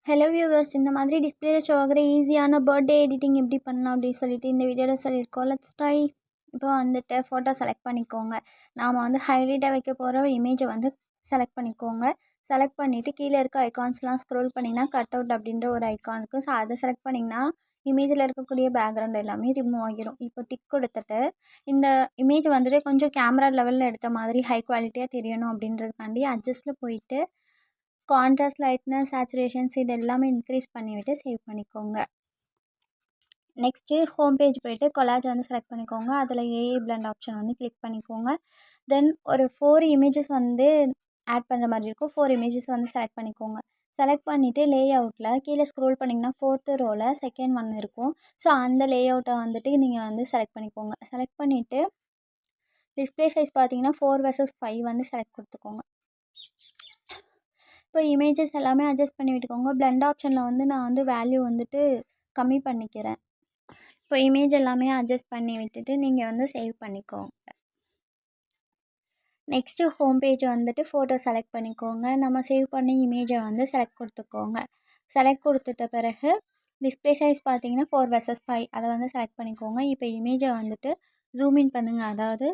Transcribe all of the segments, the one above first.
Hello viewers, இந்த மாதிரி டிஸ்பிளேல ஷோ ஆகிற ஈஸியான பர்த்டே எடிட்டிங் எப்படி பண்ணலாம் அப்படின்னு சொல்லிட்டு இந்த வீடியோவில் சொல்லியிருக்கோம். Let's try. இப்போ வந்துட்டு ஃபோட்டோ செலக்ட் பண்ணிக்கோங்க. நாம் வந்து ஹைலைட்டாக வைக்க போகிற இமேஜை வந்து செலக்ட் பண்ணிக்கோங்க. செலக்ட் பண்ணிவிட்டு கீழே இருக்க ஐகான்ஸ்லாம் ஸ்க்ரோல் பண்ணிங்கன்னா கட் அவுட் அப்படின்ற ஒரு ஐக்கான் இருக்கும். ஸோ அதை செலக்ட் பண்ணிங்கன்னா இமேஜில் இருக்கக்கூடிய பேக்ரவுண்ட் எல்லாமே ரிமூவ் ஆகிரும். இப்போ டிக் கொடுத்துட்டு இந்த இமேஜ் வந்துட்டு கொஞ்சம் கேமரா லெவலில் எடுத்த மாதிரி ஹை குவாலிட்டியாக தெரியணும் அப்படின்றதுக்காண்டி அட்ஜஸ்ட்டில் போயிட்டு கான்ட்ராஸ்ட், லைட்னஸ், சேச்சுரேஷன்ஸ் இது எல்லாமே இன்க்ரீஸ் பண்ணிவிட்டு சேவ் பண்ணிக்கோங்க. நெக்ஸ்ட்டு ஹோம் பேஜ் போய்ட்டு கொலாஜ் வந்து செலக்ட் பண்ணிக்கோங்க. அதில் ஏஐ பிளெண்ட் ஆப்ஷன் வந்து கிளிக் பண்ணிக்கோங்க. தென் ஒரு 4 இமேஜஸ் வந்து ஆட் பண்ணுற மாதிரி இருக்கும். 4 இமேஜஸ் வந்து செலக்ட் பண்ணிக்கோங்க. செலக்ட் பண்ணிவிட்டு லே அவுட்டில் கீழே ஸ்க்ரோல் பண்ணிங்கன்னா 4th ரோவில் செகண்ட் ஒன் இருக்கும். ஸோ அந்த லே அவுட்டை வந்துட்டு நீங்கள் வந்து செலக்ட் பண்ணிக்கோங்க. செலக்ட் பண்ணிவிட்டு டிஸ்பிளே சைஸ் பார்த்தீங்கன்னா 4:5 வந்து செலக்ட் கொடுத்துக்கோங்க. இப்போ இமேஜஸ் எல்லாமே அட்ஜஸ்ட் பண்ணி விட்டுக்கோங்க. பிளெண்ட் ஆப்ஷனில் வந்து நான் வந்து வேல்யூ வந்துட்டு கம்மி பண்ணிக்கிறேன். இப்போ இமேஜ் எல்லாமே அட்ஜஸ்ட் பண்ணி விட்டுட்டு நீங்கள் வந்து சேவ் பண்ணிக்கோங்க. நெக்ஸ்ட்டு ஹோம் பேஜ் வந்துட்டு ஃபோட்டோ செலக்ட் பண்ணிக்கோங்க. நம்ம சேவ் பண்ணி இமேஜை வந்து செலக்ட் கொடுத்துக்கோங்க. செலக்ட் கொடுத்துட்ட பிறகு டிஸ்பிளே சைஸ் பார்த்தீங்கன்னா 4:5 அதை வந்து செலக்ட் பண்ணிக்கோங்க. இப்போ இமேஜை வந்துட்டு ஜூம் இன் பண்ணுங்கள். அதாவது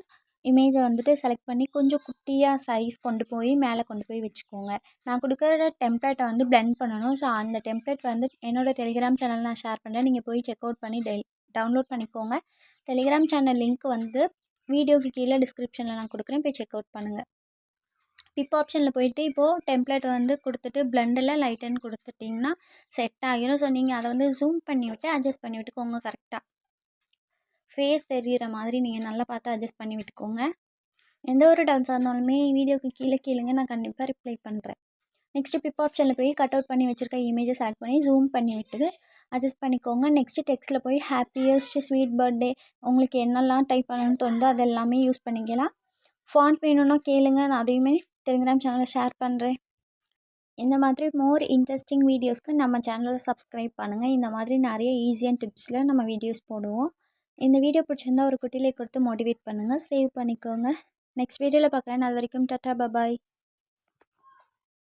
இமேஜை வந்துட்டு செலக்ட் பண்ணி கொஞ்சம் குட்டியாக சைஸ் கொண்டு போய் மேலே கொண்டு போய் வச்சுக்கோங்க. நான் கொடுக்குற டெம்ப்ளேட்டை வந்து பிளெண்ட் பண்ணணும். ஸோ அந்த டெம்ப்ளேட் வந்து என்னோடய டெலிகிராம் சேனல் நான் ஷேர் பண்ணுறேன். நீங்கள் போய் செக் அவுட் பண்ணி டவுன்லோட் பண்ணிக்கோங்க. டெலிகிராம் சேனல் லிங்க் வந்து வீடியோக்கு கீழே டிஸ்கிரிப்ஷனில் நான் கொடுக்குறேன். போய் செக் அவுட் பண்ணுங்கள். பிப் ஆப்ஷனில் போயிட்டு இப்போது டெம்ப்ளேட் வந்து கொடுத்துட்டு பிளெண்டில் லைட்டுன்னு கொடுத்துட்டிங்கன்னா செட் ஆகிரும். ஸோ நீங்கள் அதை வந்து ஜூம் பண்ணி விட்டு அட்ஜஸ்ட் பண்ணி விட்டுக்கோங்க. கரெக்டாக ஃபேஸ் தெரிகிற மாதிரி நீங்கள் நல்லா பார்த்து அட்ஜஸ்ட் பண்ணி விட்டுக்கோங்க. எந்த ஒரு டவுட்ஸாக இருந்தாலுமே வீடியோக்கு கீழே கேளுங்க, நான் கண்டிப்பாக ரிப்ளை பண்ணுறேன். நெக்ஸ்ட்டு பிப் ஆப்ஷனில் போய் கட் அவுட் பண்ணி வச்சுருக்க இமேஜை செலக்ட் பண்ணி ஜூம் பண்ணி விட்டு அட்ஜஸ்ட் பண்ணிக்கோங்க. நெக்ஸ்ட்டு டெக்ஸ்ட்டில் போய் ஹாப்பியஸ்ட் ஸ்வீட் பர்த்டே உங்களுக்கு என்னெல்லாம் டைப் பண்ணணும்னு தோணுதோ அது எல்லாமே யூஸ் பண்ணிக்கலாம். ஃபாண்ட் வேணும்னா கேளுங்க, நான் அதையுமே டெலிகிராம் சேனலில் ஷேர் பண்ணுறேன். இந்த மாதிரி மோர் இன்ட்ரெஸ்டிங் வீடியோஸ்க்கு நம்ம சேனலை சப்ஸ்கிரைப் பண்ணுங்கள். இந்த மாதிரி நிறைய ஈஸியான டிப்ஸில் நம்ம வீடியோஸ் போடுவோம். இந்த வீடியோ பிடிச்சிருந்தா ஒரு குட்டி லைக் கொடுத்து மோட்டிவேட் பண்ணுங்கள். சேவ் பண்ணிக்கோங்க. நெக்ஸ்ட் வீடியோவில் பார்க்குறேன். அது வரைக்கும் டாட்டா, பாய்.